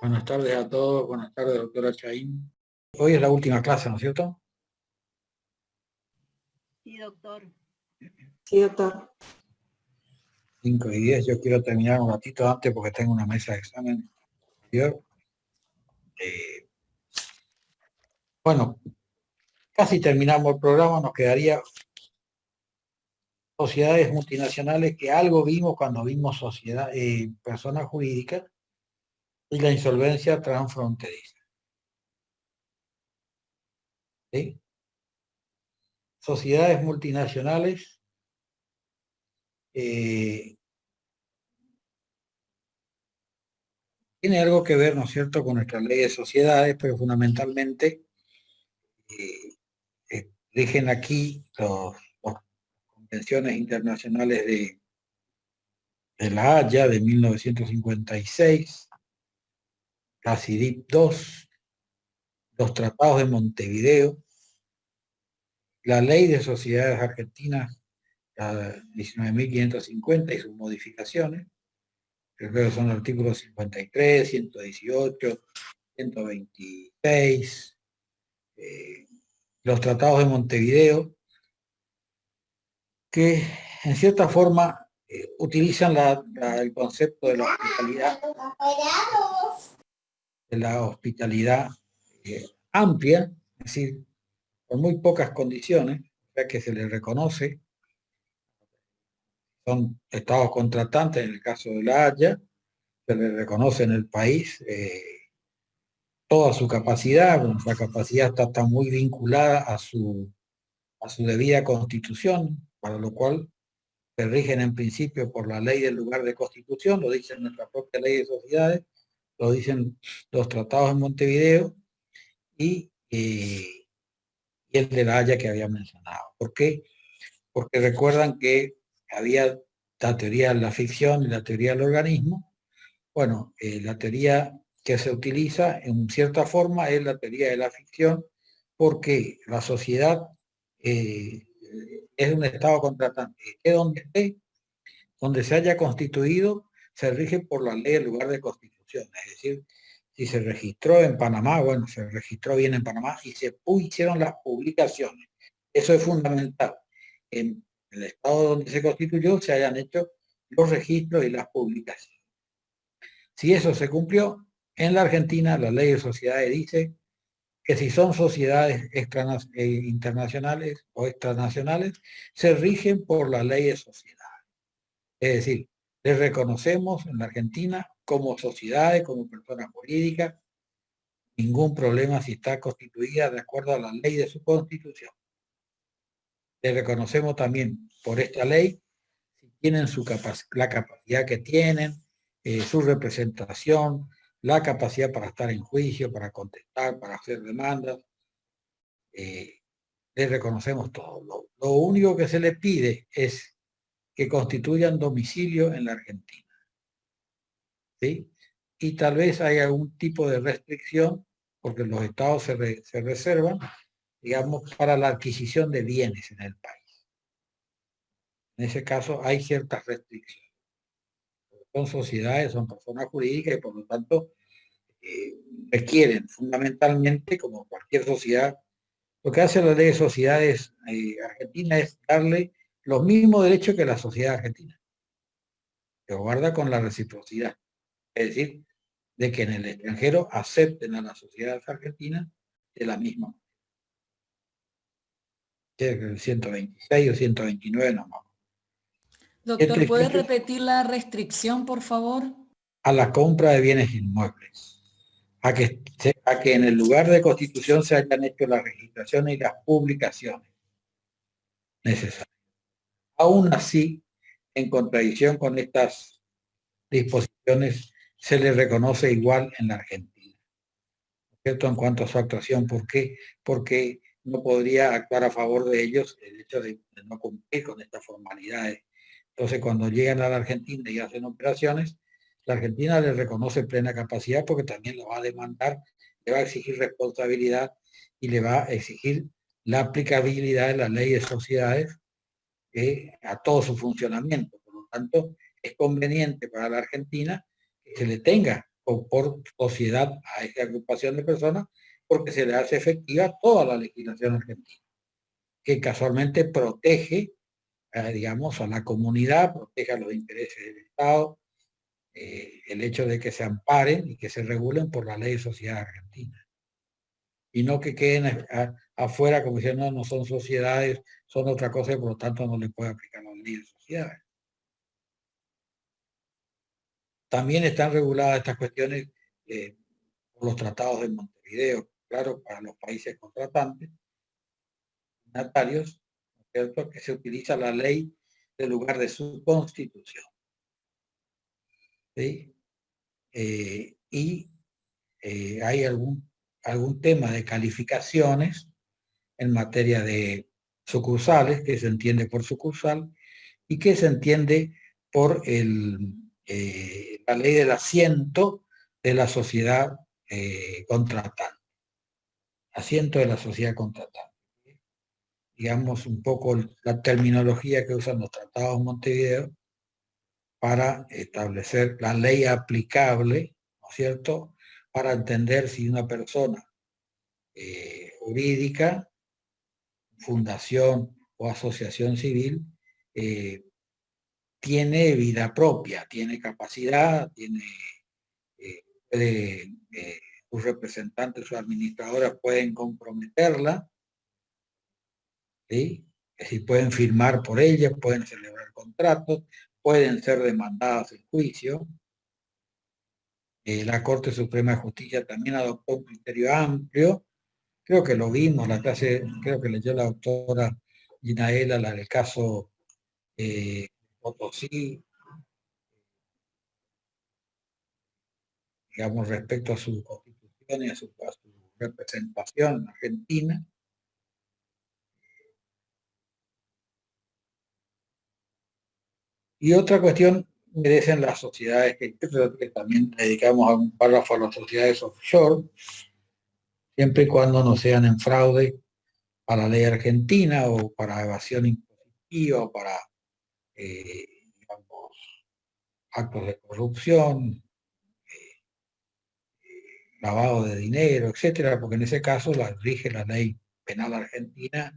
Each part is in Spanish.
Buenas tardes a todos, buenas tardes, doctora Chaín. Hoy es la última clase, ¿no es cierto? Sí, doctor. Sí, doctor. 5:10, yo quiero terminar un ratito antes porque tengo una mesa de examen. Bueno, casi terminamos el programa, nos quedaría sociedades multinacionales, que algo vimos cuando vimos personas jurídicas y la insolvencia transfronteriza. ¿Sí? Sociedades multinacionales tiene algo que ver, ¿no es cierto?, con nuestra ley de sociedades, pero fundamentalmente rigen aquí las convenciones internacionales de La Haya de 1956, la CIDIP II, los tratados de Montevideo, la ley de sociedades argentinas, la 19.550 y sus modificaciones, que creo que son los artículos 53, 118, 126, los tratados de Montevideo, que en cierta forma utilizan el concepto de la hospitalidad amplia, es decir, con muy pocas condiciones, ya que se les reconoce, son estados contratantes en el caso de La Haya, se les reconoce en el país toda su capacidad, la capacidad está muy vinculada a su debida constitución, para lo cual se rigen en principio por la ley del lugar de constitución, lo dice nuestra propia ley de sociedades, lo dicen los tratados de Montevideo y el de La Haya que había mencionado. ¿Por qué? Porque recuerdan que había la teoría de la ficción y la teoría del organismo. Bueno, la teoría que se utiliza en cierta forma es la teoría de la ficción, porque la sociedad es un estado contratante, que donde esté, donde se haya constituido, se rige por la ley del lugar de constitución. Es decir, si se registró en Panamá, bueno, se registró bien en Panamá y se hicieron las publicaciones. Eso es fundamental. En el estado donde se constituyó se hayan hecho los registros y las publicaciones. Si eso se cumplió, en la Argentina la ley de sociedades dice que si son sociedades internacionales o extranacionales, se rigen por la ley de sociedades. Es decir, les reconocemos en la Argentina como sociedades, como personas jurídicas, ningún problema si está constituida de acuerdo a la ley de su constitución. Les reconocemos también por esta ley, si tienen la capacidad que tienen, su representación, la capacidad para estar en juicio, para contestar, para hacer demandas, les reconocemos todo. Lo único que se les pide es que constituyan domicilio en la Argentina. ¿Sí? Y tal vez hay algún tipo de restricción, porque los estados se reservan, digamos, para la adquisición de bienes en el país. En ese caso hay ciertas restricciones. Son sociedades, son personas jurídicas y por lo tanto requieren fundamentalmente, como cualquier sociedad, lo que hace la ley de sociedades argentina es darle los mismos derechos que la sociedad argentina, que guarda con la reciprocidad. Es decir, de que en el extranjero acepten a las sociedades argentinas de la misma manera. El 126 o 129 nomás. Doctor, ¿puede repetir la restricción, por favor? A la compra de bienes inmuebles. A que en el lugar de constitución se hayan hecho las registraciones y las publicaciones necesarias. Aún así, en contradicción con estas disposiciones, se le reconoce igual en la Argentina, ¿cierto? En cuanto a su actuación. ¿Por qué? Porque no podría actuar a favor de ellos el hecho de no cumplir con estas formalidades. Entonces, cuando llegan a la Argentina y hacen operaciones, la Argentina les reconoce plena capacidad porque también lo va a demandar, le va a exigir responsabilidad y le va a exigir la aplicabilidad de la ley de sociedades a todo su funcionamiento. Por lo tanto, es conveniente para la Argentina que se le tenga o por sociedad a esa agrupación de personas, porque se le hace efectiva toda la legislación argentina, que casualmente protege, digamos, a la comunidad, protege a los intereses del Estado, el hecho de que se amparen y que se regulen por la ley de sociedad argentina. Y no que queden afuera como diciendo, no, no son sociedades, son otra cosa y por lo tanto no le puede aplicar la ley de sociedades. También están reguladas estas cuestiones por los tratados de Montevideo, claro, para los países contratantes, signatarios, ¿no es cierto?, que se utiliza la ley en lugar de su constitución. ¿Sí? Hay algún tema de calificaciones en materia de sucursales, que se entiende por sucursal, y que se entiende por la ley del asiento de la sociedad contratante. Asiento de la sociedad contratante. Digamos un poco la terminología que usan los tratados de Montevideo para establecer la ley aplicable, ¿no es cierto?, para entender si una persona jurídica, fundación o asociación civil, tiene vida propia, tiene capacidad, sus representantes, sus administradoras pueden comprometerla, ¿sí? Es decir, pueden firmar por ella, pueden celebrar contratos, pueden ser demandadas en juicio. La Corte Suprema de Justicia también adoptó un criterio amplio. Creo que lo vimos, la clase, creo que leyó la doctora Ginaela, la del caso Potosí, digamos, respecto a su constitución y a su representación en Argentina. Y otra cuestión merecen las sociedades, que también dedicamos a un párrafo a las sociedades offshore, siempre y cuando no sean en fraude a la ley argentina o para evasión impositiva o para, digamos, actos de corrupción, lavado de dinero, etcétera, porque en ese caso rige la ley penal argentina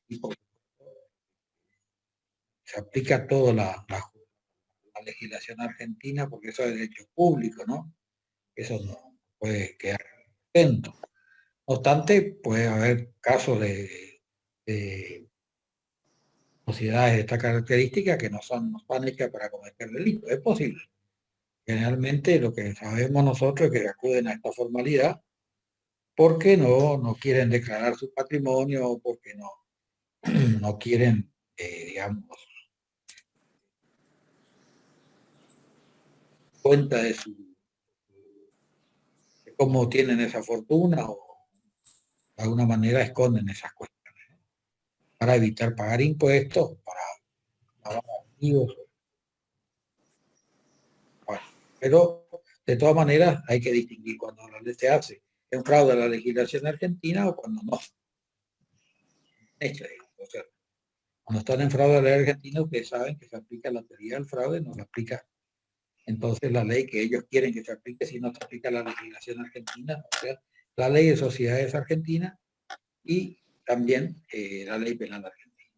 y se aplica toda la legislación argentina, porque eso es derecho público, ¿no? Eso no puede quedar atento. No obstante, puede haber casos de sociedades de esta característica que no están hechas para cometer delitos. Es posible. Generalmente lo que sabemos nosotros es que acuden a esta formalidad porque no quieren declarar su patrimonio o porque no quieren, digamos, cuenta de cómo tienen esa fortuna o de alguna manera esconden esas cuestiones, ¿no?, para evitar pagar impuestos, para pagar activos. Bueno, pero de todas maneras hay que distinguir cuando la ley se hace en fraude a la legislación argentina o cuando no. O sea, cuando están en fraude a la ley argentina, ustedes saben que se aplica la teoría del fraude, no se aplica entonces la ley que ellos quieren que se aplique si no se aplica la legislación argentina, o sea, la ley de sociedades argentina y también la ley penal argentina.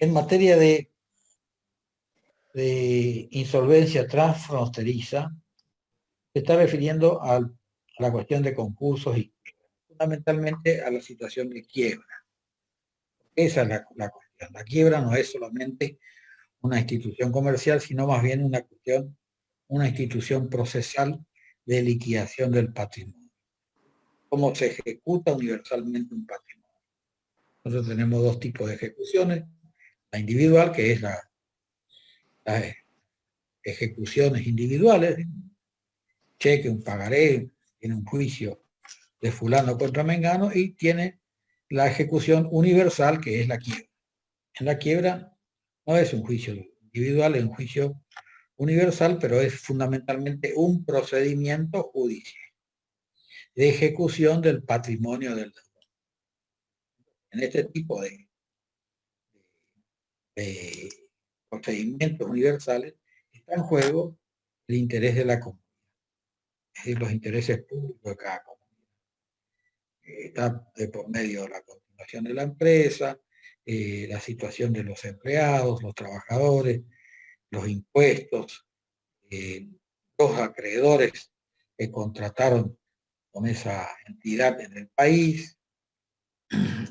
En materia de insolvencia transfronteriza, se está refiriendo a la cuestión de concursos y fundamentalmente a la situación de quiebra. Esa es la cuestión. La quiebra no es solamente una institución comercial, sino más bien una institución procesal de liquidación del patrimonio. ¿Cómo se ejecuta universalmente un patrimonio? Nosotros tenemos dos tipos de ejecuciones. La individual, que es las ejecuciones individuales, cheque, un pagaré, tiene un juicio de fulano contra mengano, y tiene la ejecución universal, que es la quiebra. En la quiebra no es un juicio individual, es un juicio universal, pero es fundamentalmente un procedimiento judicial de ejecución del patrimonio del deudor. En este tipo de procedimientos universales, está en juego el interés de la comunidad, es decir, los intereses públicos de cada comunidad. Está de por medio de la continuación de la empresa, la situación de los empleados, los trabajadores, los impuestos, los acreedores que contrataron con esa entidad en el país,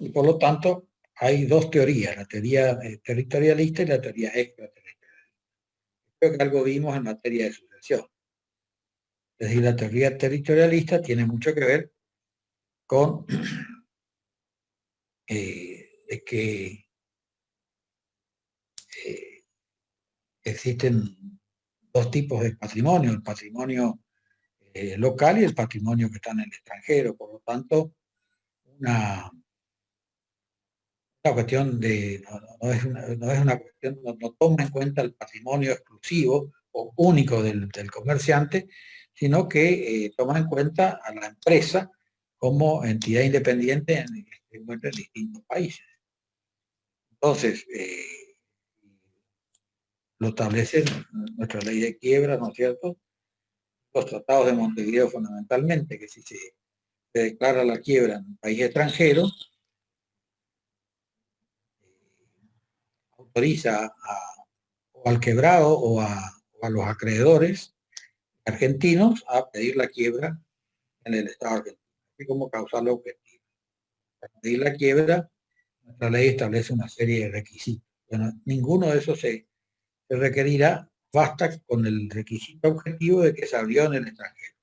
y por lo tanto hay dos teorías, la teoría territorialista y la teoría extraterritorialista. Creo que algo vimos en materia de sucesión. Es decir, la teoría territorialista tiene mucho que ver con de que existen dos tipos de patrimonio, el patrimonio local y el patrimonio que está en el extranjero. Por lo tanto, una cuestión de, no es una cuestión, no toma en cuenta el patrimonio exclusivo o único del comerciante, sino que toma en cuenta a la empresa como entidad independiente que se encuentra en distintos países. Entonces, lo establece nuestra ley de quiebra, ¿no es cierto? Los tratados de Montevideo fundamentalmente, que si se declara la quiebra en un país extranjero, autoriza o al quebrado o a los acreedores argentinos a pedir la quiebra en el Estado argentino, así como causal objetivo. Para pedir la quiebra, nuestra ley establece una serie de requisitos. Bueno, ninguno de esos se requerirá, basta con el requisito objetivo de que se abrió en el extranjero.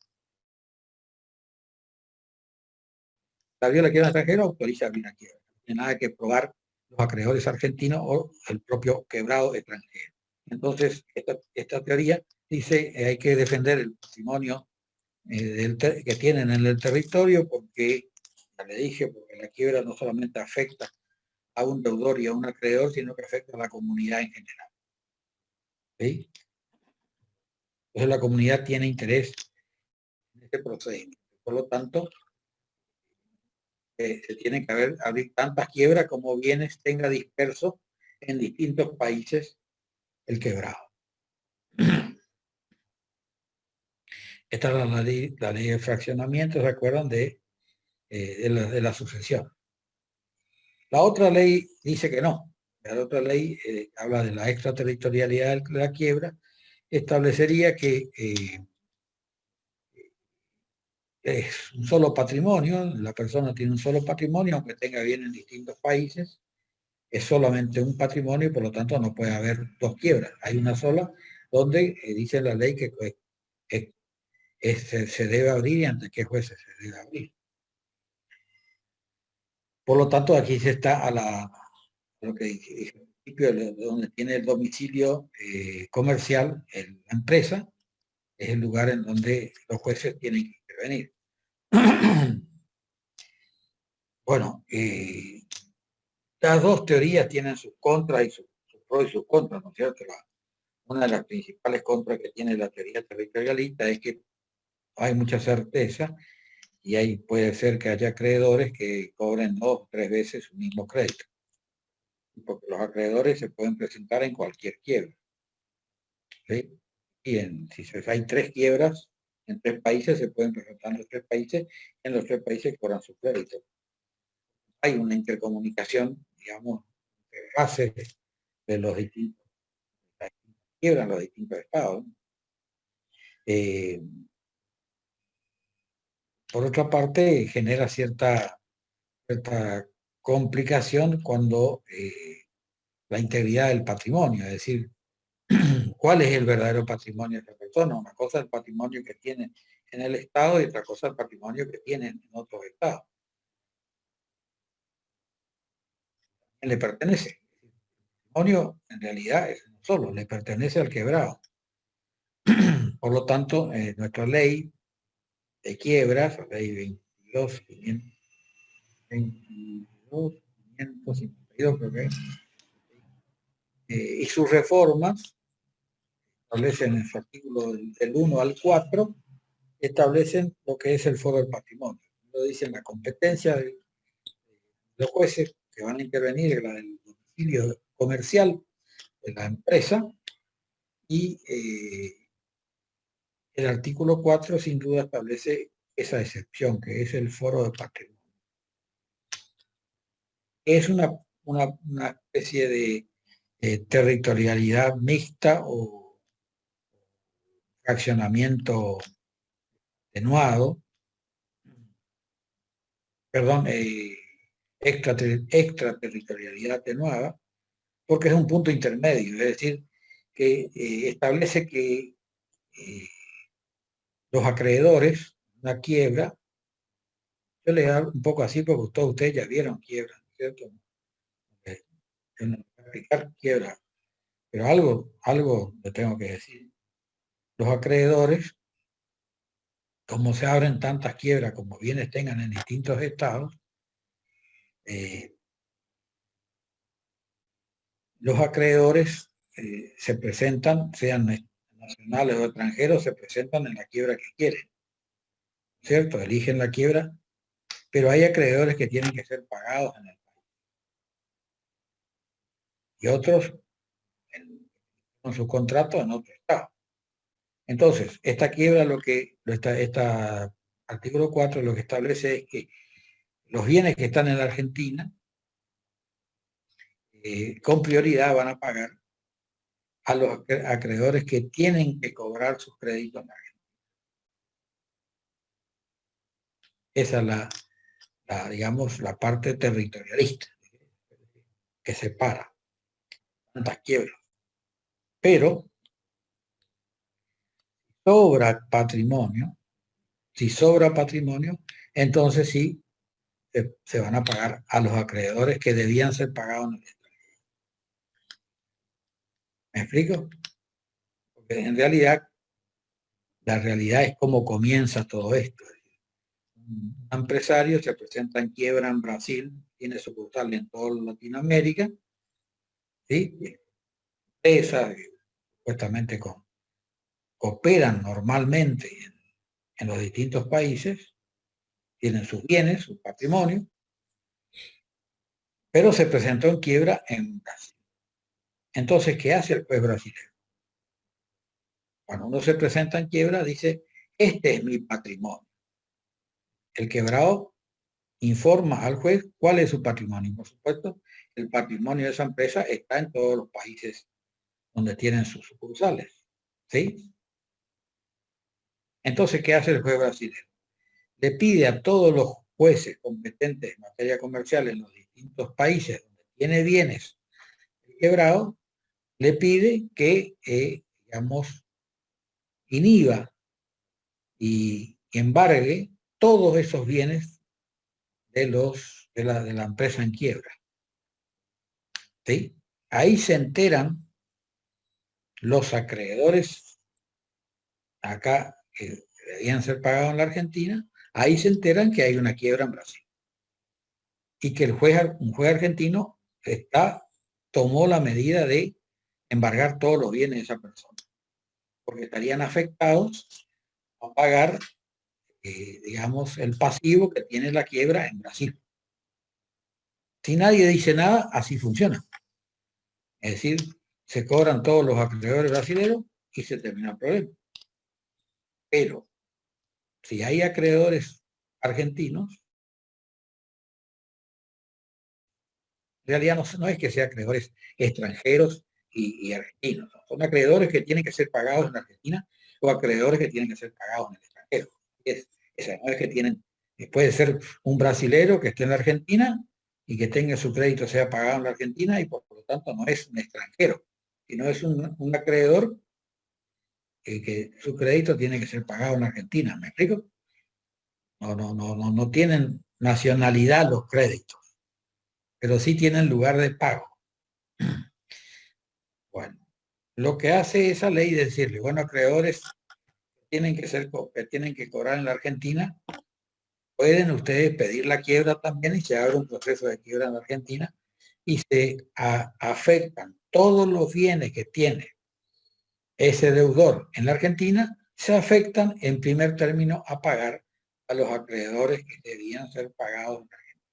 Se abrió la quiebra en el extranjero, autoriza abrir la quiebra. No tiene nada que probar los acreedores argentinos o el propio quebrado extranjero. Entonces, esta teoría dice que hay que defender el patrimonio que tienen en el territorio, porque, ya le dije, porque la quiebra no solamente afecta a un deudor y a un acreedor, sino que afecta a la comunidad en general. ¿Sí? Entonces la comunidad tiene interés en este procedimiento. Por lo tanto, se tiene que abrir tantas quiebras como bienes tenga dispersos en distintos países el quebrado. Esta es la ley de fraccionamiento, ¿se acuerdan de la sucesión? La otra ley dice que no. La otra ley habla de la extraterritorialidad de la quiebra, establecería que es un solo patrimonio, la persona tiene un solo patrimonio, aunque tenga bienes en distintos países, es solamente un patrimonio y por lo tanto no puede haber dos quiebras. Hay una sola donde dice la ley que se debe abrir y ante qué jueces se debe abrir. Por lo tanto, aquí se está a lo que dije al principio, donde tiene el domicilio comercial, la empresa, es el lugar en donde los jueces tienen que intervenir. Bueno, las dos teorías tienen sus contras y sus pros y sus contras, ¿no es cierto? Una de las principales contras que tiene la teoría territorialista es que hay mucha certeza y ahí puede ser que haya acreedores que cobren 2 o 3 veces su mismo crédito. Porque los acreedores se pueden presentar en cualquier quiebra. ¿Sí? Y si hay 3 quiebras en 3 países, se pueden presentar en los 3 países, en los 3 países cobran su crédito. Hay una intercomunicación, digamos, de bases de los distintos, quiebran los distintos estados. Por otra parte, genera cierta complicación cuando la integridad del patrimonio, es decir, cuál es el verdadero patrimonio de esta persona. Una cosa es el patrimonio que tiene en el Estado y otra cosa es el patrimonio que tiene en otros estados. ¿Quién le pertenece? El patrimonio en realidad es uno solo, le pertenece al quebrado. Por lo tanto, nuestra ley de quiebras, la ley 552, creo que y sus reformas establecen en su artículo del 1 al 4, establecen lo que es el foro del patrimonio. Lo dicen la competencia de los jueces que van a intervenir en la del domicilio comercial, de la empresa, y el artículo 4 sin duda establece esa excepción, que es el foro de patrimonio. Es una especie de territorialidad mixta o fraccionamiento atenuado, perdón, extraterritorialidad atenuada, porque es un punto intermedio, es decir, que establece que los acreedores, una quiebra, yo le hago un poco así porque todos ustedes ya vieron quiebra, ¿cierto? Yo no voy a explicar quiebra, pero algo le tengo que decir. Los acreedores, como se abren tantas quiebras como bienes tengan en distintos estados, los acreedores se presentan, sean nacionales o extranjeros, se presentan en la quiebra que quieren, ¿cierto? Eligen la quiebra, pero hay acreedores que tienen que ser pagados en el país. Y otros con sus contratos en otro estado. Entonces, esta quiebra, esta artículo 4 lo que establece es que los bienes que están en la Argentina, con prioridad van a pagar a los acreedores que tienen que cobrar sus créditos en la Argentina. Esa es digamos, la parte territorialista que separa tantas quiebras. Pero si sobra patrimonio, entonces sí se van a pagar a los acreedores que debían ser pagados en el extranjero. ¿Me explico? Porque en realidad, la realidad es cómo comienza todo esto. Un empresario se presenta en quiebra en Brasil, tiene sucursal en toda Latinoamérica, ¿sí? Empresas supuestamente cooperan normalmente en los distintos países, tienen sus bienes, su patrimonio, pero se presentó en quiebra en Brasil. Entonces, ¿qué hace el juez brasileño? Cuando uno se presenta en quiebra, dice, este es mi patrimonio. El quebrado informa al juez cuál es su patrimonio. Y por supuesto, el patrimonio de esa empresa está en todos los países donde tienen sus sucursales. ¿Sí? Entonces, ¿qué hace el juez brasileño? Le pide a todos los jueces competentes en materia comercial en los distintos países donde tiene bienes quebrados, le pide que, digamos, inhiba y embargue todos esos bienes de la empresa en quiebra. ¿Sí? Ahí se enteran los acreedores acá que debían ser pagados en la Argentina, ahí se enteran que hay una quiebra en Brasil. Y que un juez argentino tomó la medida de embargar todos los bienes de esa persona, porque estarían afectados a pagar, digamos, el pasivo que tiene la quiebra en Brasil. Si nadie dice nada, así funciona. Es decir, se cobran todos los acreedores brasileños y se termina el problema. Pero si hay acreedores argentinos, en realidad no es que sean acreedores extranjeros y argentinos, ¿no? Son acreedores que tienen que ser pagados en Argentina o acreedores que tienen que ser pagados en el extranjero. No es que tienen, puede ser un brasilero que esté en la Argentina y que tenga su crédito sea pagado en la Argentina y por lo tanto no es un extranjero, sino es un acreedor que su crédito tiene que ser pagado en Argentina. ¿Me explico? No tienen nacionalidad los créditos, pero sí tienen lugar de pago. Bueno, lo que hace esa ley es decirle, bueno, acreedores que tienen que cobrar en la Argentina, pueden ustedes pedir la quiebra también y se abre un proceso de quiebra en la Argentina y se afectan todos los bienes que tiene ese deudor en la Argentina, se afectan en primer término a pagar a los acreedores que debían ser pagados en la Argentina.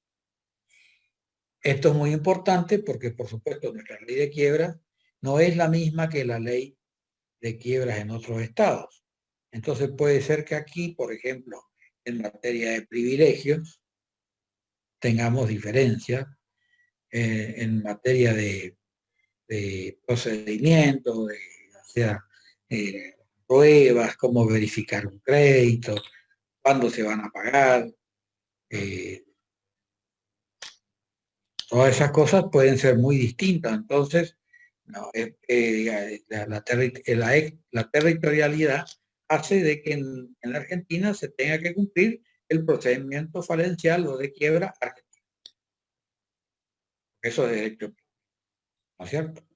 Esto es muy importante porque, por supuesto, nuestra ley de quiebra no es la misma que la ley de quiebras en otros estados. Entonces puede ser que aquí, por ejemplo, en materia de privilegios, tengamos diferencias, en materia de procedimientos, o sea, pruebas, cómo verificar un crédito, cuándo se van a pagar. Todas esas cosas pueden ser muy distintas. Entonces, no, la territorialidad hace de que en Argentina se tenga que cumplir el procedimiento falencial o de quiebra argentino. Eso es derecho, ¿no es cierto?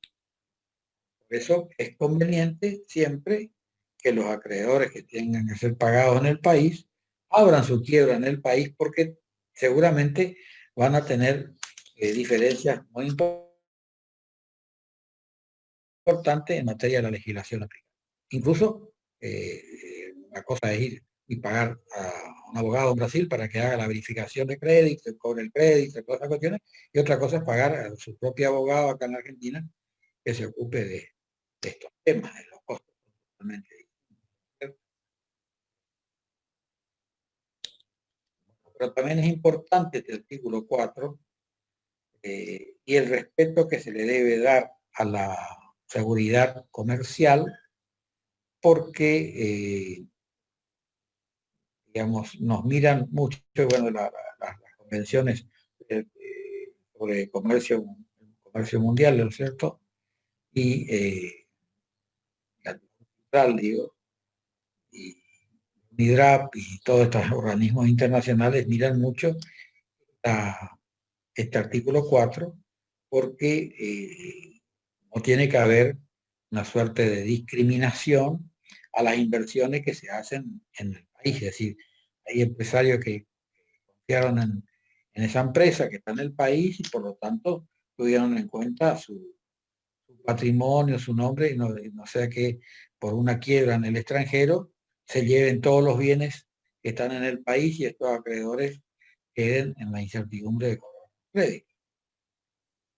Por eso es conveniente siempre que los acreedores que tengan que ser pagados en el país abran su quiebra en el país, porque seguramente van a tener diferencias muy importantes en materia de la legislación aplicada. Incluso la cosa es ir y pagar a un abogado en Brasil para que haga la verificación de crédito, cobre el crédito, todas esas cuestiones, y otra cosa es pagar a su propio abogado acá en Argentina que se ocupe de estos temas, de los costos totalmente distintos. Pero también es importante este artículo 4 y el respeto que se le debe dar a la seguridad comercial, porque digamos, nos miran mucho, bueno, las convenciones sobre comercio mundial, ¿no es cierto? Y la central, digo, y MIDRAP y todos estos organismos internacionales miran mucho este artículo 4, porque no tiene que haber una suerte de discriminación a las inversiones que se hacen en el país. Es decir, hay empresarios que confiaron en esa empresa que está en el país y por lo tanto tuvieron en cuenta su patrimonio, su nombre, y no sea que por una quiebra en el extranjero se lleven todos los bienes que están en el país y estos acreedores queden en la incertidumbre de cobrar crédito.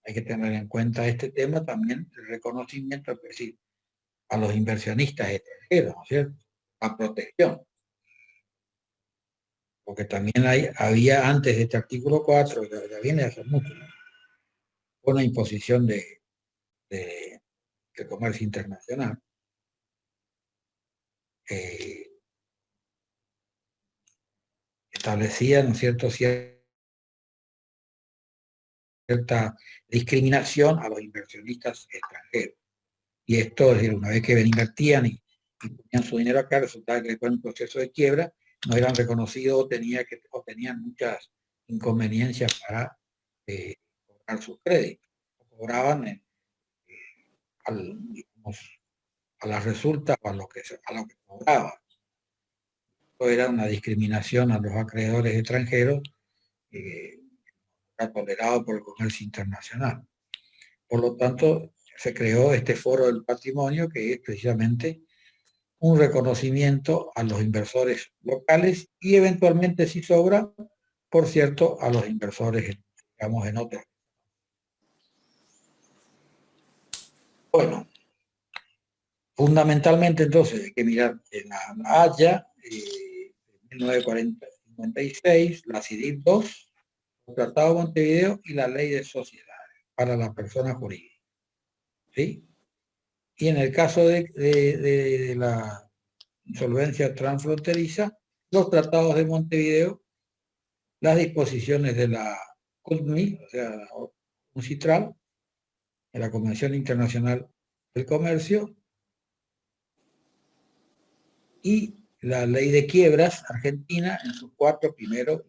Hay que tener en cuenta este tema también, el reconocimiento, es decir, a los inversionistas extranjeros, ¿no es cierto? A protección. Porque también había antes de este artículo 4, ya viene de hace mucho, ¿no?, una imposición de comercio internacional. Establecía, ¿no es cierto?, cierta discriminación a los inversionistas extranjeros. Y esto, es decir, una vez que invertían y ponían su dinero acá, resultaba que después en un proceso de quiebra no eran reconocidos o tenían muchas inconveniencias para cobrar sus créditos. Cobraban digamos, a las resultas o a lo que cobraban. Esto era una discriminación a los acreedores extranjeros era tolerado por el comercio internacional. Por lo tanto, se creó este foro del patrimonio, que es precisamente un reconocimiento a los inversores locales y eventualmente, si sobra, por cierto, a los inversores, digamos, en otros. Bueno, fundamentalmente entonces hay que mirar en la Haya, 1956, la CIDIP 2, el Tratado de Montevideo y la Ley de Sociedades para la persona jurídica. ¿Sí? Y en el caso de la insolvencia transfronteriza, los tratados de Montevideo, las disposiciones de la CUTMI, o sea, UNCITRAL, de la Convención Internacional del Comercio, y la Ley de Quiebras Argentina en sus 4 primeros